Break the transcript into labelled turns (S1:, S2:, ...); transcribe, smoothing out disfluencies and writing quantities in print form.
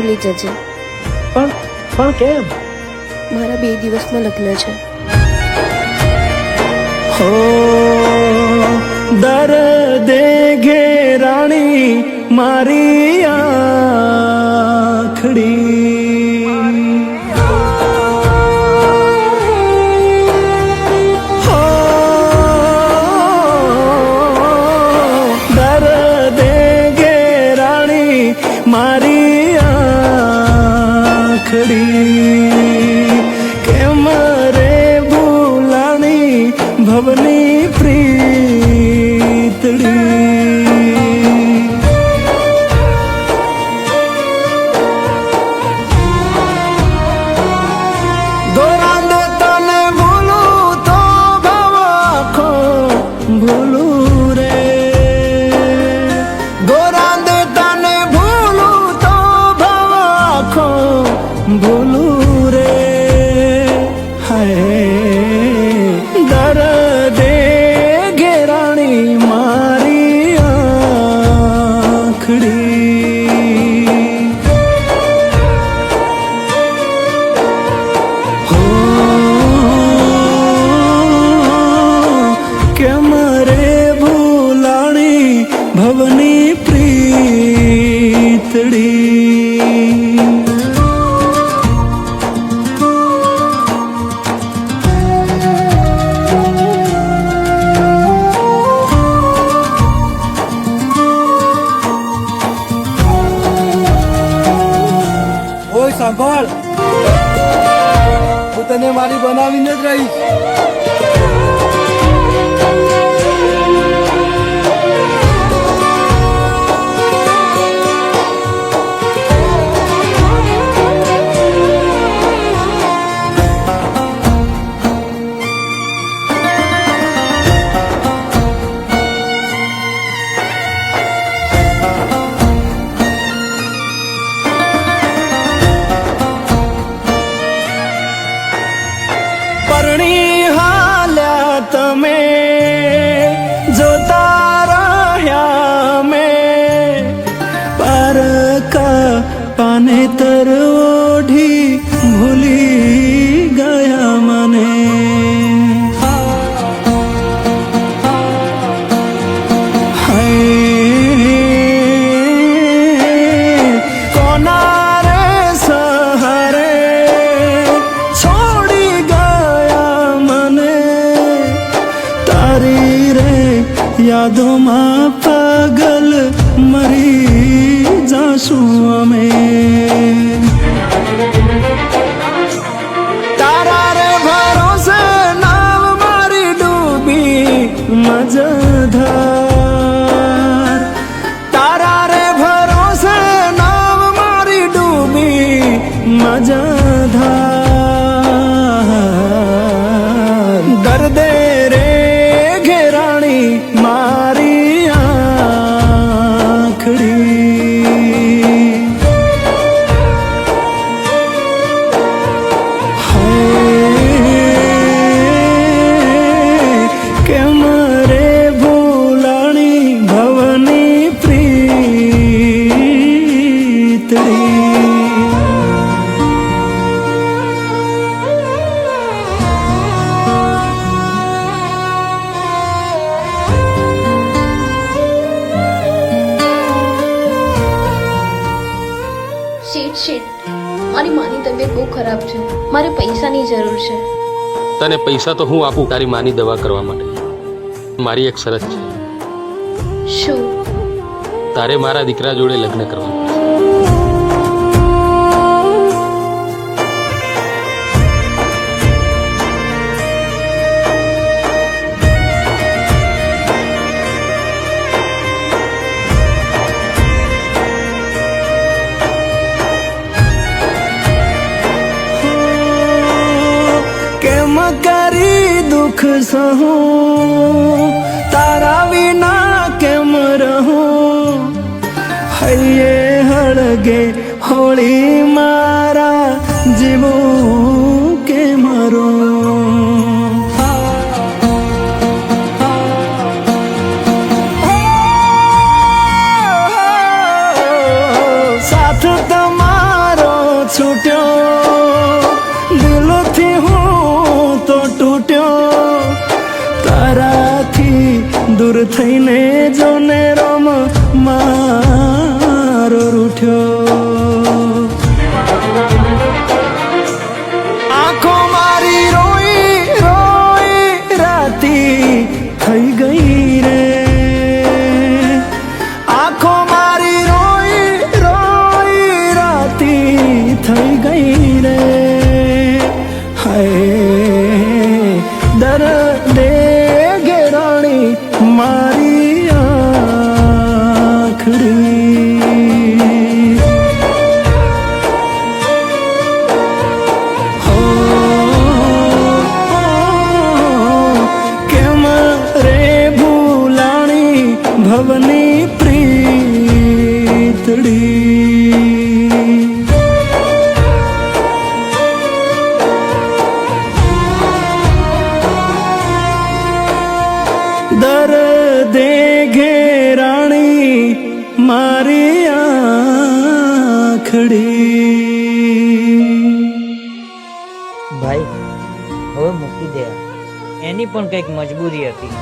S1: ભૂલી જજે.
S2: પણ કેમ?
S1: મારા 2 દિવસમાં લગ્ન છે.
S2: હો દર્દે ઘેરાણી મારી આખડી, હો દર્દે ઘેરાણી મારી આખડી, કેમ રે ભૂલાણી ભવની પ્રીતડી. દોરાંદ તને ભૂલું તો ભવ આખો ભૂલું રે, દોરાંદ તને ભૂલું તો ભવ આખો ભૂલું રે. હાય દર્દે ઘેરાણી મારી આખડી, હો કેમ રે ભૂલાણી ભવની પ્રીતડી.
S3: ઓય સાંભળ, હું તને મારી બનાવીને જ રહીશ.
S2: પરણી હાલ્યા તમે જોતા રહ્યા મેં, પારકા પાને તર ઓઢી ભૂલી ગયા મને. હાય કોના રે સહારે છોડી ગયા મને, તારી રે યાદોમાં પાગલ મરી જાશું અમે. તારા રે ભરોસે નાવ મારી ડૂબી મજધાર, તારા રે ભરોસે નાવ મારી ડૂબી મજધાર. દર્દે રે ઘેરાણી મારી આખડી, હાય કેમ રે ભૂલાણી ભવની પ્રીતડી.
S1: શેઠ, મારી માની તબિયત બહુ ખરાબ છે. મારે પૈસાની જરૂર છે.
S4: તને પૈસા તો હું આપું તારી માની દવા કરવા માટે. મારી એક શરત છે,
S1: શું?
S4: તારે મારા દીકરા જોડે લગ્ન કરવા પડશે.
S2: કેમ કરી દુઃખ સહું તારા વિના કેમ રહું, હૈયે હળગે હોળી મારા જીવું કે મરું. સાથ તમારો થઈને જોને રોમ મારો રૂઠ્યો આંખો મારી રોઈ રોઈ રાતી થઈ ગઈ રે આંખો મારી રોઈ રોઈ રાતી થઈ ગઈ રે હાય દર્દે ઘેરાણી મારી આખડી હો કેમ રે ભૂલાણી ભવની પ્રીતડી દર્દે ઘેરાણી મારી આખડી
S5: ભાઈ હવે મૂકી દે, એની પણ કંઈક મજબૂરી હતી.